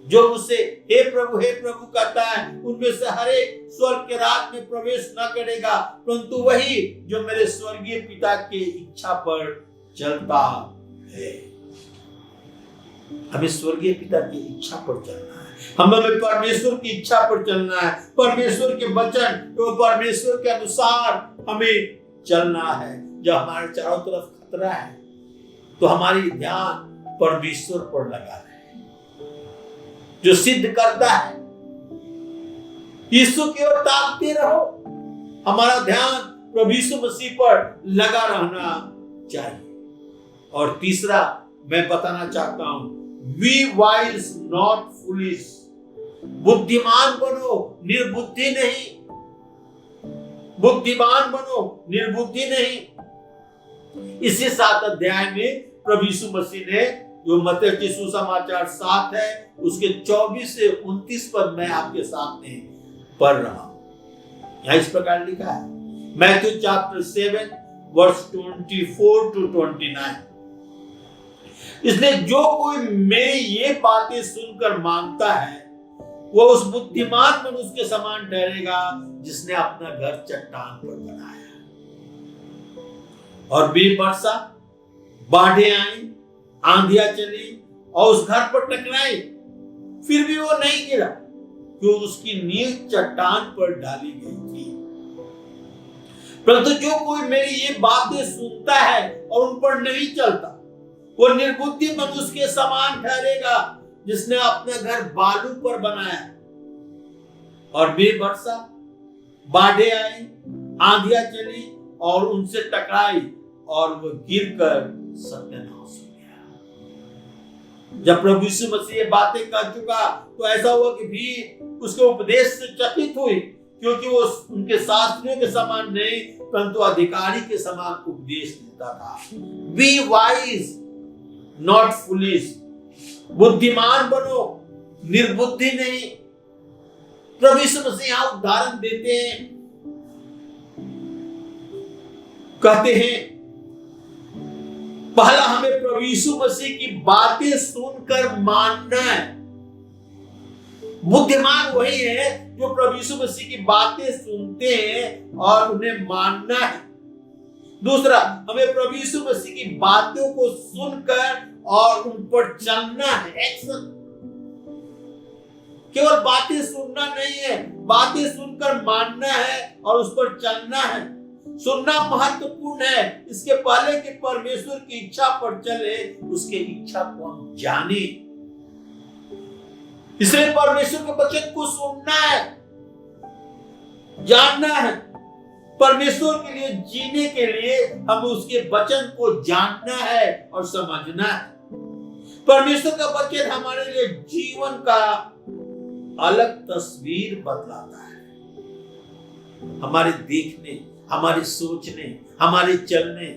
Speaker 1: जो मुझसे हे प्रभु कहता है, उनमें से हर एक स्वर्ग के राज में प्रवेश न करेगा, परंतु वही जो मेरे स्वर्गीय पिता की इच्छा पर चलता है। हमें स्वर्गीय पिता की इच्छा पर चलना है, हमें परमेश्वर की इच्छा पर चलना है, परमेश्वर के वचन तो परमेश्वर के अनुसार हमें चलना है। जब हमारे चारों तरफ खतरा है तो हमारी ध्यान परमेश्वर पर लगा रहे, जो सिद्ध करता है। यीशु की ओर ताकते रहो, हमारा ध्यान प्रभु यीशु मसीह पर लगा रहना चाहिए। और तीसरा मैं बताना चाहता हूं, बी वाइज नॉट फुलिश। बुद्धिमान बनो, निर्बुद्धि नहीं। बुद्धिमान बनो, निर्बुद्धि नहीं। इसी 7 अध्याय में प्रभु यीशु मसीह ने, जो मत्ती के सुसमाचार 7 है, उसके 24 से 29 पद मैं आपके सामने पढ़ रहा हूं। यहां इस प्रकार लिखा है, मैथ्यू चैप्टर 7 वर्स 24 to 29। इसलिए जो कोई मेरी ये बातें सुनकर मानता है, वो उस बुद्धिमान मनुष्य के समान ठहरेगा जिसने अपना घर चट्टान पर बनाया। और बेवर्षा बाढ़ें आई, आंधियां चली और उस घर पर टकराई, फिर भी वो नहीं गिरा, क्योंकि उसकी नींव चट्टान पर डाली गई थी। परंतु जो कोई मेरी ये बातें सुनता है और उन पर नहीं चलता, वो निर्बुद्धि मनुष्य के समान ठहरेगा जिसने अपना घर बालू पर बनाया। और बेवर्षा बाढ़ें आई, आंधियां चली और उनसे टकराई और वो गिरकर सत्यानाश हो गया। जब प्रभु यीशु मसीह ये बातें कर चुका तो ऐसा हुआ कि भीड़ उसके उपदेश से चकित हुई, क्योंकि वो उनके शास्त्रियों के समान नहीं परंतु अधिकारी के समान उपदेश देता था। Be wise not foolish. बुद्धिमान बनो, निर्बुद्धि नहीं। प्रभु यीशु मसीह यहां उदाहरण देते हैं, कहते हैं पहला हमें प्रभु यीशु मसीह की बातें सुनकर मानना है। बुद्धिमान वही है जो प्रभु यीशु मसीह की बातें सुनते हैं और उन्हें मानना है। दूसरा, हमें प्रभु यीशु मसीह की बातों को सुनकर और उन पर चलना है, एक्शन। केवल बातें सुनना नहीं है, बातें सुनकर मानना है और उस पर चलना है। सुनना महत्वपूर्ण है, इसके पहले कि परमेश्वर की इच्छा पर चले, उसके इच्छा को हम जाने। इसलिए परमेश्वर के वचन को सुनना है, जानना है। परमेश्वर के लिए जीने के लिए हम उसके वचन को जानना है और समझना है। परमेश्वर का वचन हमारे लिए जीवन का अलग तस्वीर बतलाता है। हमारे देखने, हमारे सोचने, हमारे चलने,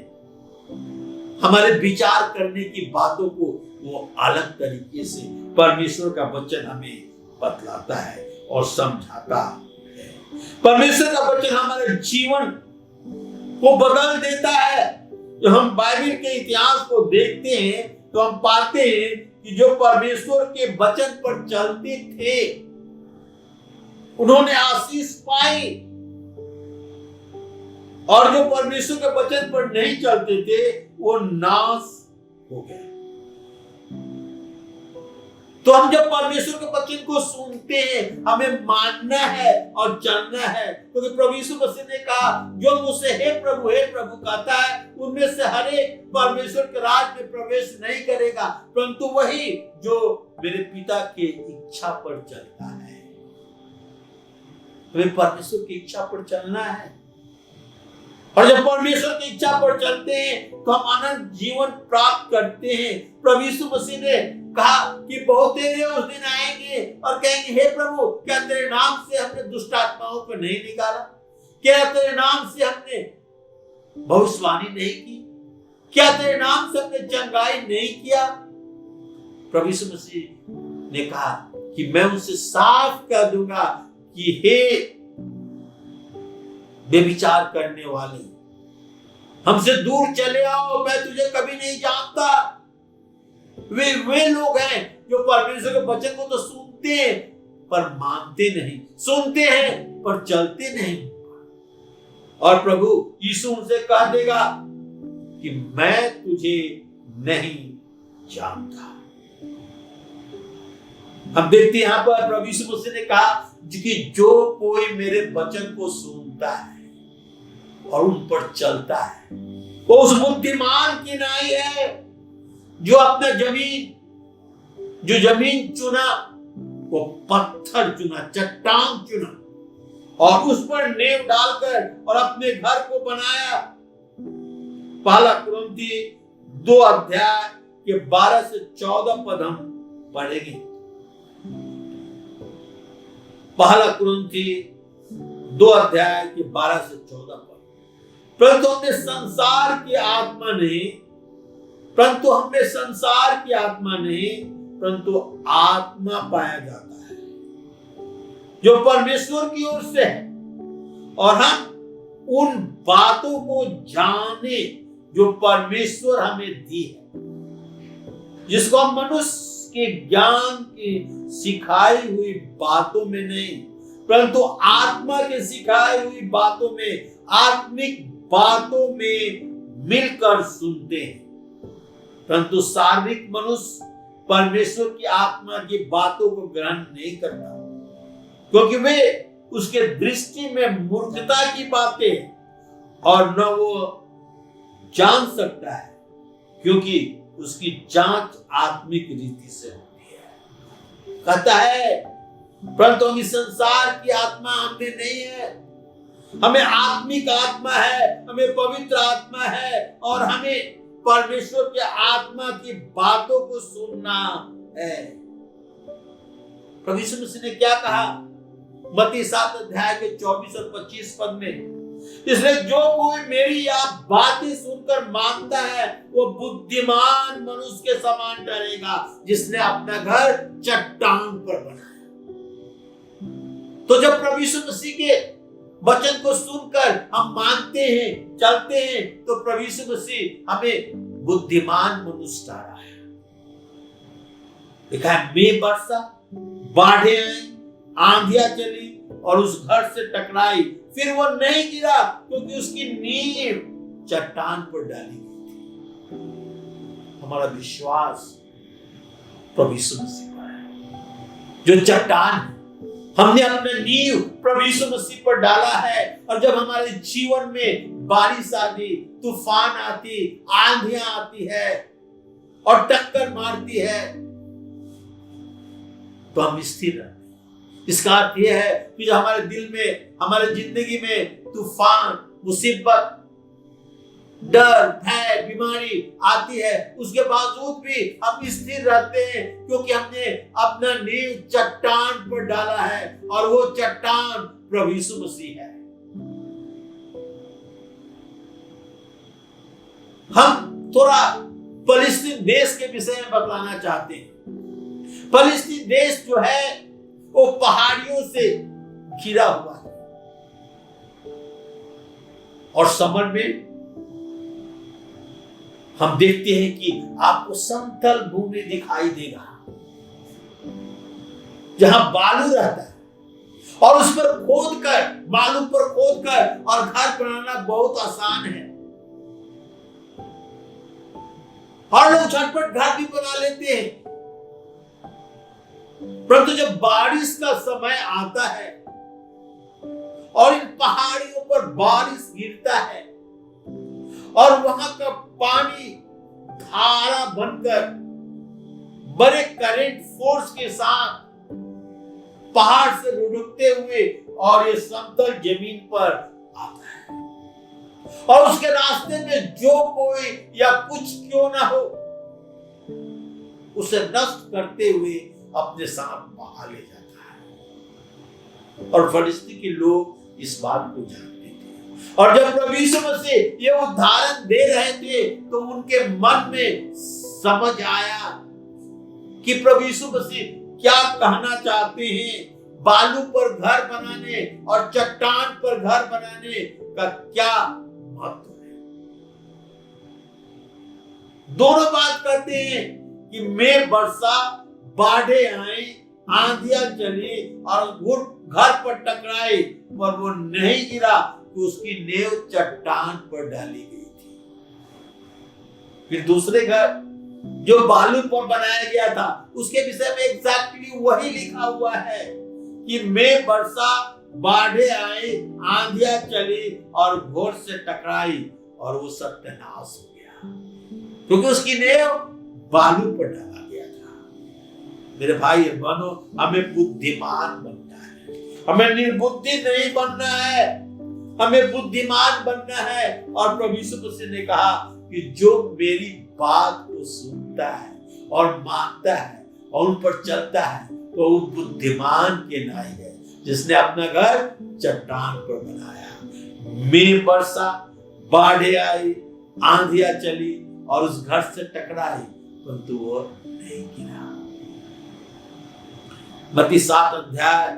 Speaker 1: हमारे विचार करने की बातों को वो अलग तरीके से परमेश्वर का वचन हमें बतलाता है और समझाता है। परमेश्वर का वचन हमारे जीवन को बदल देता है। जब हम बाइबल के इतिहास को देखते हैं तो हम पाते हैं कि जो परमेश्वर के वचन पर चलते थे उन्होंने आशीष पाई, और जो परमेश्वर के वचन पर नहीं चलते थे वो नाश हो गए। तो हम जब परमेश्वर के वचन को सुनते हैं, हमें मानना है और चलना है, क्योंकि प्रभु यीशु मसीह ने कहा, जो मुझसे हे प्रभु कहता है, उनमें से हर एक परमेश्वर के राज में प्रवेश नहीं करेगा, परंतु वही जो मेरे पिता की इच्छा पर चलता है। हमें परमेश्वर की इच्छा पर चलना है, और जब परमेश्वर की इच्छा पर चलते हैं तो हम अनंत जीवन प्राप्त करते हैं। प्रभु यीशु मसीह ने कहा कि बहुत तेरे उस दिन आएंगे और कहेंगे, हे प्रभु, क्या तेरे नाम से हमने दुष्ट आत्माओं को नहीं निकाला? क्या तेरे नाम से हमने भविष्यवाणी नहीं की? क्या तेरे नाम से हमने चंगाई नहीं किया? प्रभु यीशु मसीह ने कहा कि मैं उनसे साफ कह दूंगा कि हे बेविचार करने वाले, हमसे दूर चले आओ, मैं तुझे कभी नहीं जानता। वे लोग हैं जो परमेश्वर के वचन को तो सुनते हैं पर मानते नहीं, सुनते हैं पर चलते नहीं। और प्रभु यीशु उनसे कह देगा कि मैं तुझे नहीं जानता। हम देखते हैं यहां पर प्रभु यीशु मसीह ने कहा कि जो कोई मेरे वचन को सुनता है और उन पर चलता है वो उस बुद्धिमान की नाई है जो अपना जमीन चुना, वो पत्थर चुना, चट्टान चुना और उस पर नींव डालकर और अपने घर को बनाया। पहला कुरिन्थी 2 अध्याय के 12 से 14 पद हम पढ़ेंगे। पहला कुरिन्थी 2 अध्याय के 12 से 14 पद। परंतु हमें संसार की आत्मा नहीं, परंतु आत्मा पाया जाता है जो परमेश्वर की ओर से है, और हम उन बातों को जाने जो परमेश्वर हमें दी है, जिसको हम मनुष्य के ज्ञान की सिखाई हुई बातों में नहीं, परंतु आत्मा के सिखाई हुई बातों में, आत्मिक बातों में मिलकर सुनते हैं। परंतु शारीरिक मनुष्य परमेश्वर की आत्मा की बातों को ग्रहण नहीं करता, क्योंकि वे उसके दृष्टि में मूर्खता की बातें और न वो जान सकता है, क्योंकि उसकी जांच आत्मिक रीति से होती है। कहता है परंतु हम इस संसार की आत्मा हमें नहीं है, हमें आत्मिक आत्मा है, हमें पवित्र आत्मा है और हमें परमेश्वर के आत्मा की बातों को सुनना है। प्रभु यीशु मसीह ने क्या कहा मत्ती 7 अध्याय के 24 और 25 पद में, इसलिए जो कोई मेरी यह बातें सुनकर मानता है वो बुद्धिमान मनुष्य के समान ठहरेगा जिसने अपना घर चट्टान पर बनाया। तो जब प्रभु यीशु मसीह के वचन को सुनकर हम मानते हैं, चलते हैं, तो प्रभु यीशु मसीह हमें बुद्धिमान मनुष्य ठहरा है। लिखा है मैं बरसा, बाढ़ें आई, आंधियां चली और उस घर से टकराई, फिर वो नहीं गिरा क्योंकि उसकी नींव चट्टान पर डाली गई थी। हमारा विश्वास प्रभु यीशु मसीह पर है, जो चट्टान है। हमने अपना नींव प्रभु यीशु मसीह पर डाला है, और जब हमारे जीवन में बारिश आती, तूफान आती, आंधियां आती है और टक्कर मारती है, तो हम स्थिर रहते हैं। इसका अर्थ यह है कि जो हमारे दिल में, हमारे जिंदगी में तूफान, मुसीबत, डर, भय, बीमारी आती है, उसके बावजूद भी हम स्थिर रहते हैं, क्योंकि हमने अपना नींव चट्टान पर डाला है, और वो चट्टान प्रभु यीशु मसीह है। हम थोड़ा फलस्तीन देश के विषय में बतलाना चाहते हैं। फलस्तीन देश जो है वो पहाड़ियों से घिरा हुआ है, और समर में हम देखते हैं कि आपको समतल भूमि दिखाई देगा जहां बालू रहता है, और उस पर खोदकर, बालू पर खोदकर और घर बनाना बहुत आसान है, और लोग झटपट घर भी बना लेते हैं। परंतु जब बारिश का समय आता है और इन पहाड़ियों पर बारिश गिरता है और वहां का पानी धारा बनकर बड़े करंट फोर्स के साथ पहाड़ से लुढ़कते हुए और ये समतल जमीन पर आता है, और उसके रास्ते में जो कोई या कुछ क्यों ना हो उसे नष्ट करते हुए अपने साथ बहा ले जाता है। और फलस्तीन के लोग इस बात को जानते थे, और जब प्रभु यीशु मसीह ये उदाहरण दे रहे थे तो उनके मन में समझ आया कि प्रभु यीशु मसीह क्या कहना चाहते हैं। बालू पर घर बनाने और चट्टान पर घर बनाने का क्या महत्व है। दोनों बात करते हैं कि मैं वर्षा, बाढ़े आए, आंधियां चली और घर पर टकराई, पर वो नहीं गिरा, तो उसकी नींव चट्टान पर डाली गई थी। फिर दूसरे घर जो बालू पर बनाया गया था, उसके विषय में एग्जैक्टली वही लिखा हुआ है कि मैं वर्षा, बाढ़े आए, आंधियां चली और घोर से टकराई और वो सत्यानाश हो गया, क्योंकि उसकी नींव बालू पर डाला गया था। मेरे भाई बहनों, हमें बुद्धिमान बनना है, हमें निर्बुद्धि नहीं बनना है, हमें बुद्धिमान बनना है। और प्रभु यीशु मसीह ने कहा कि जो मेरी बात को सुनता है और मानता है और उन पर चलता है, तो वो बुद्धिमान के नाई है, जिसने अपना घर चट्टान पर बनाया। मैं वर्षा, बाढ़े आई, आंधियां चली और उस घर से टकराई, परंतु वो नहीं गिरा। मत्ती 7 अध्याय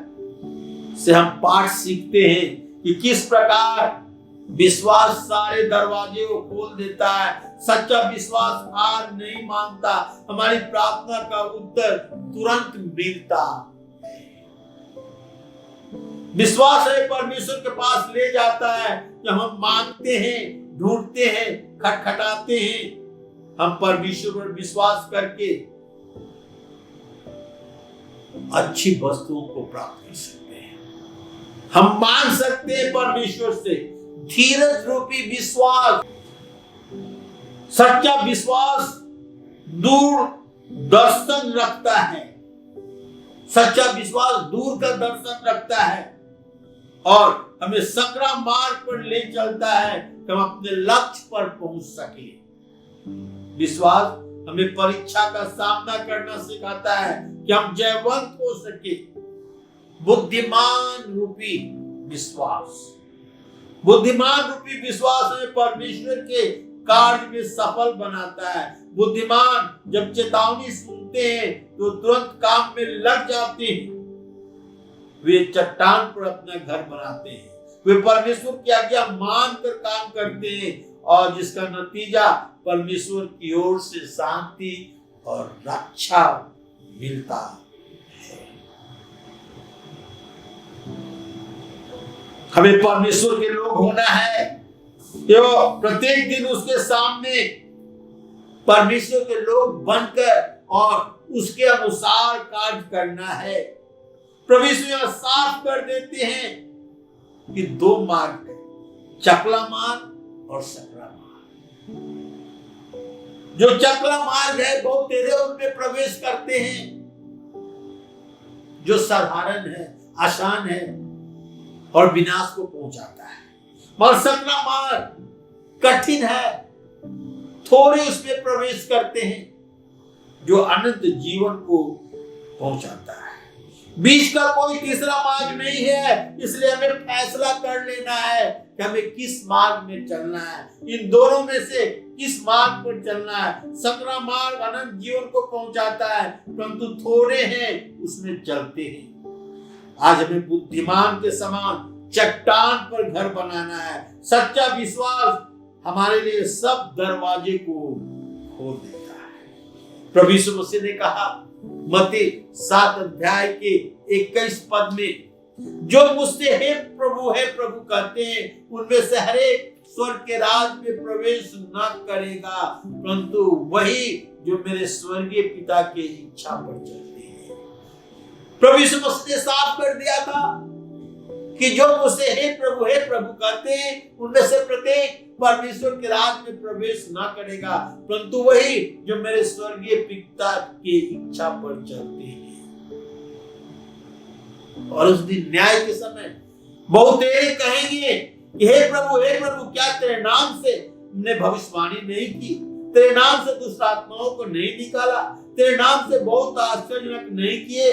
Speaker 1: से हम पाठ सीखते हैं कि किस प्रकार विश्वास सारे दरवाजे को खोल देता है। सच्चा विश्वास हार नहीं मानता, हमारी प्रार्थना का उत्तर तुरंत मिलता। विश्वास है परमेश्वर के पास ले जाता है। जब हम मांगते हैं, ढूंढते हैं, खटखटाते हैं, हम परमेश्वर पर विश्वास करके अच्छी वस्तुओं को प्राप्त कर सकते हैं। हम मांग सकते हैं परमेश्वर से धीरज रूपी विश्वास। सच्चा विश्वास दूर दर्शन रखता है, सच्चा विश्वास दूर का दर्शन रखता है और हमें सकरा मार्ग पर ले चलता है कि हम अपने लक्ष्य पर पहुंच सके। विश्वास हमें परीक्षा का सामना करना सिखाता है कि हम जयवंत हो सके। बुद्धिमान रूपी विश्वास, बुद्धिमान रूपी विश्वास हमें परमेश्वर के कार्य में सफल बनाता है। बुद्धिमान जब चेतावनी सुनते हैं तो तुरंत काम में लग जाते हैं। वे चट्टान पर अपना घर बनाते हैं, वे परमेश्वर की आज्ञा मानकर काम करते हैं और जिसका नतीजा परमेश्वर की ओर से शांति और रक्षा मिलता है। हमें परमेश्वर के लोग होना है, जो प्रत्येक दिन उसके सामने परमेश्वर के लोग बनकर और उसके अनुसार कार्य करना है। प्रभु यीशु यहां साफ कर देते हैं कि दो मार्ग है, चकला मार्ग और सकरा मार्ग। जो चकला मार्ग है बहुत तेरे उनमें प्रवेश करते हैं, जो साधारण है, आसान है और विनाश को पहुंचाता है। मगर सकरा मार्ग कठिन है, थोड़े उसमें प्रवेश करते हैं, जो अनंत जीवन को पहुंचाता है। बीच का कोई तीसरा मार्ग नहीं है, इसलिए हमें फैसला कर लेना है कि हमें किस मार्ग में चलना है। इन दोनों में से किस मार्ग पर चलना है। सकरा मार्ग अनंत जीवन को पहुंचाता है, परंतु थोड़े हैं उसमें चलते हैं। आज हमें बुद्धिमान के समान चट्टान पर घर बनाना है। सच्चा विश्वास हमारे लिए सब दरवाजे को खोल देता है। प्रभु यीशु मसीह ने कहा मत्ती 7 अध्याय के 21 पद में, जो मुझसे हे प्रभु कहते हैं, उनमें से हर एक स्वर्ग के राज में प्रवेश न करेगा, परंतु वही जो मेरे स्वर्गीय पिता की इच्छा पर चलते हैं। प्रभु यीशु मसीह ने साफ कर दिया था कि जो मुझसे हे प्रभु कहते हैं, उनमें से प्रत्येक परमेश्वर के राज में प्रवेश ना करेगा, परंतु वही जो मेरे स्वर्गीय पिता की इच्छा पर चलते हैं। और उस दिन न्याय के समय बहुत कहेंगे कि हे प्रभु क्या तेरे नाम से हमने भविष्यवाणी नहीं की, तेरे नाम से दुष्ट आत्माओं को नहीं निकाला, तेरे नाम से बहुत आश्चर्यजनक नहीं किए।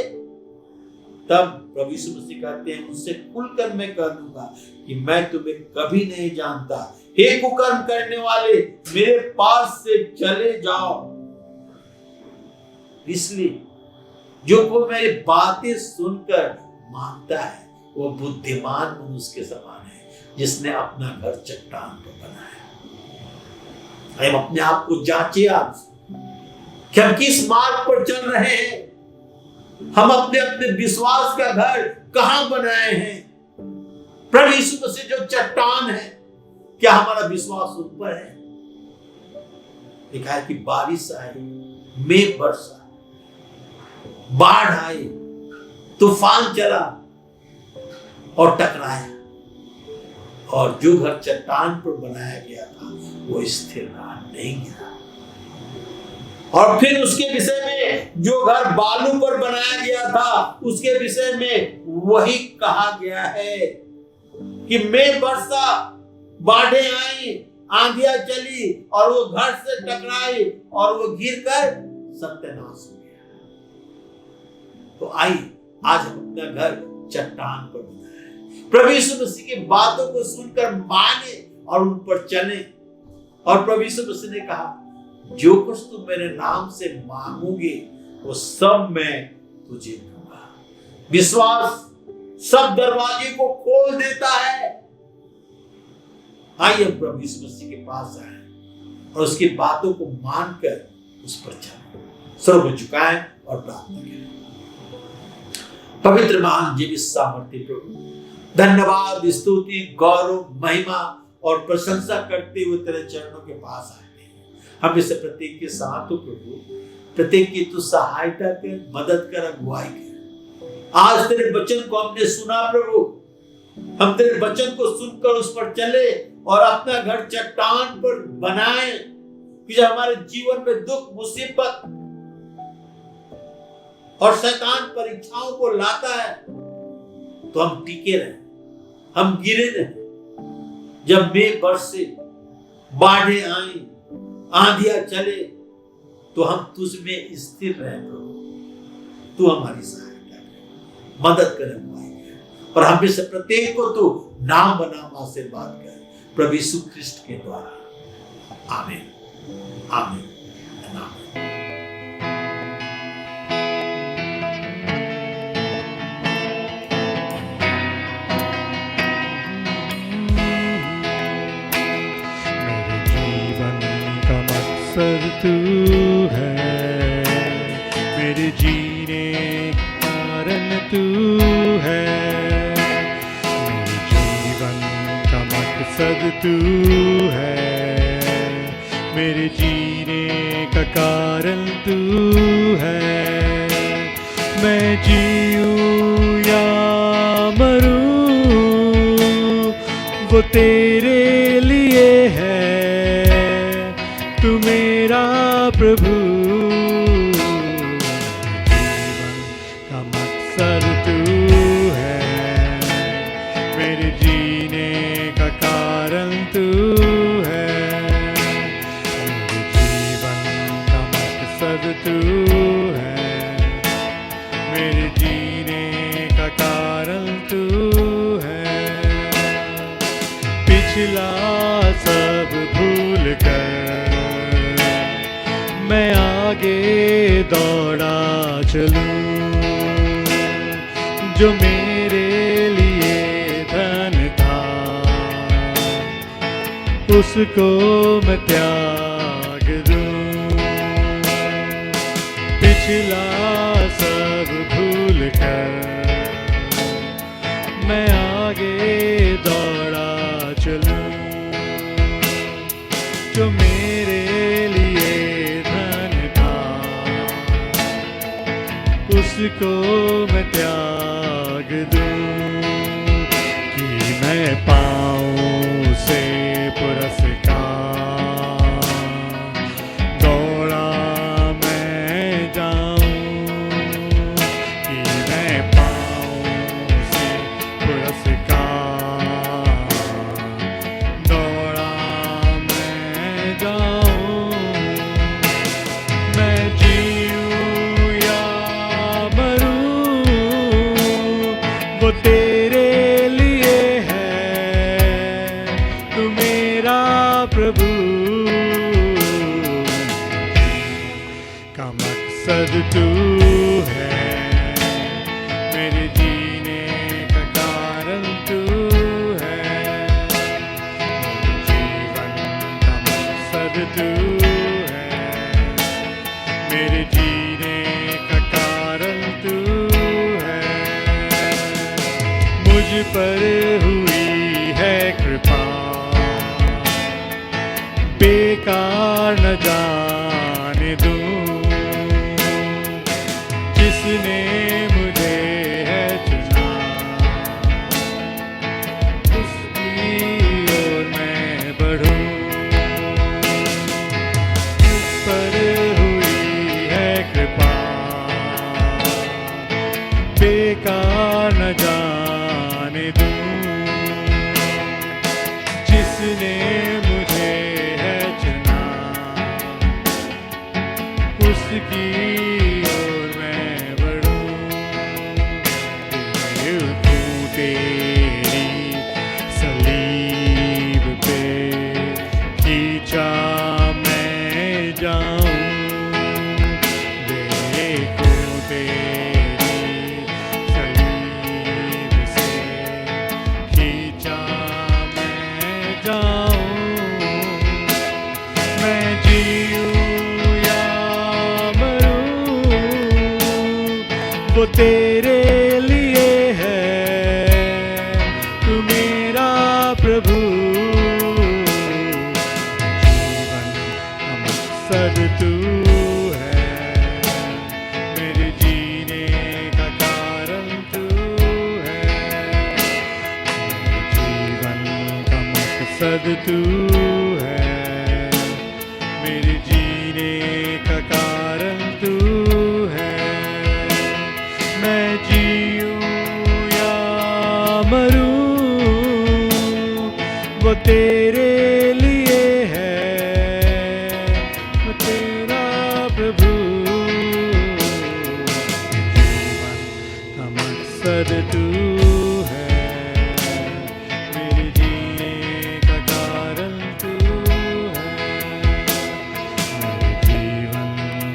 Speaker 1: तब प्रभु यीशु मसीह कहते हैं, उनसे खुलकर मैं कह दूंगा कि मैं तुम्हें कभी नहीं जानता, हे कुकर्म करने वाले, मेरे पास से चले जाओ। इसलिए जो को मेरी बातें सुनकर मानता है, वो बुद्धिमान मनुष्य के समान है, जिसने अपना घर चट्टान पर बनाया। हम अपने आप को जांचे आज कि हम किस मार्ग पर चल रहे हैं, हम अपने अपने विश्वास का घर कहां बनाए हैं। प्रभु यीशु मसीह जो चट्टान है, क्या हमारा विश्वास उन पर है? लिखा है कि बारिश आई, मेघ बरसा, बाढ़ आई, तूफान चला और टकराया, और जो घर चट्टान पर बनाया गया था वो स्थिर रहा, नहीं गिरा। और फिर उसके विषय में जो घर बालू पर बनाया गया था, उसके विषय में वही कहा गया है कि मेघ बरसा, बाढ़ें आई, आंधियां चली और वो घर से टकराई और वो गिरकर सत्यानाश हो गया। तो आइए आज हम अपना घर चट्टान पर बनाए, प्रभु यीशु मसीह की बातों को सुनकर माने और उन पर चले। और प्रभु यीशु मसीह ने कहा, जो कुछ तुम मेरे नाम से मांगोगे वो सब मैं तुझे दूंगा। विश्वास सब दरवाजे को खोल देता है। आइए हम प्रभु यीशु मसीह के पास आए और उसकी बातों को मानकर उस पर चलें। सर्व झुकाएं और प्रार्थना करें। पवित्र महान जीवित सामर्थ्य प्रभु, धन्यवाद, स्तुति, गौरव, महिमा और प्रशंसा करते हुए तेरे चरणों के पास आते हैं। हम इसे प्रत्येक के साथ हो प्रभु, प्रत्येक की तू सहायता कर, मदद कर, अगुवाई कर। आज तेरे वचन को हमने सुना प्रभु, हम तेरे वचन को सुनकर उस पर चले और अपना घर चट्टान पर बनाए कि जब हमारे जीवन में दुख, मुसीबत और शैतान परीक्षाओं को लाता है तो हम टिके रहे, हम गिरे रहे। जब मेघ बरसे, बाढ़ें आई, आंधियां चले तो हम तुझ में स्थिर रहे प्रभु। तू हमारी सहायता कर, मदद कर, अगुवाई कर और हम में से प्रत्येक को तू नाम बनाम आशीर्वाद कर, प्रभु यीशु ख्रिस्ट के द्वारा। आमीन, आमीन, आमीन।
Speaker 2: तू है मेरे जीने का कारण, तू है मेरे जीवन का मकसद, तू है मेरे जीने का कारण, तू है। मैं जीऊं या मरूं वो तेरे लिए है, तू मेरा प्रभु। जीवन का मकसद तू है, मेरे जीने का कारण तू है। मेरे जीवन का मकसद तू है, मेरे जीने का कारण तू है। पिछला सब भूल कर मैं आगे दौड़ा चलूं, जो मेरे लिए धन था उसको मैं त्याग दूं। पिछला सब भूल कर मैं आगे दौड़ा चलूं, जो मेरे उसको मैं त्याग दूं। कि मैं पाऊं से पुरस्कार, दौड़ा मैं जाऊं। कि मैं पाऊं से पुरस्कार, दौड़ा मैं जाऊं। मैं वो तेरे लिए है, तू मेरा प्रभु। का मकसद तू है, मेरे जीने का कारण तू है। मेरे जीवन का मकसद तू है, मेरे पर हुई है कृपा, बेकार न जाने दूं, जिसने मुझे है चुना, उसकी ओर मैं बढ़ूं। मुझ पर हुई है कृपा, बेकार न जाने दूं, जिसने मुझे है चुना, उसकी ओर मैं बढ़ूं। देखूं तेरी सलीब पे खींचा मैं जाऊं, देखूं तेरी सलीब से खींचा मैं जाऊं। मैं जीऊं या मरूं, वो तेरे लिए है, तू मेरा प्रभु। जीवन का मकसद तू है, मेरे जीने का कारण तू है, मेरे जीवन का मकसद तू है, मेरे जीने का कारण तू है। मैं जीऊं या मरूं, वो तेरे लिए है, वो तेरा प्रभु। जीवन का मकसद तू है, मेरे जीने का कारण तू है, मेरे जीवन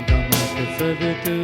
Speaker 2: का मकसद तू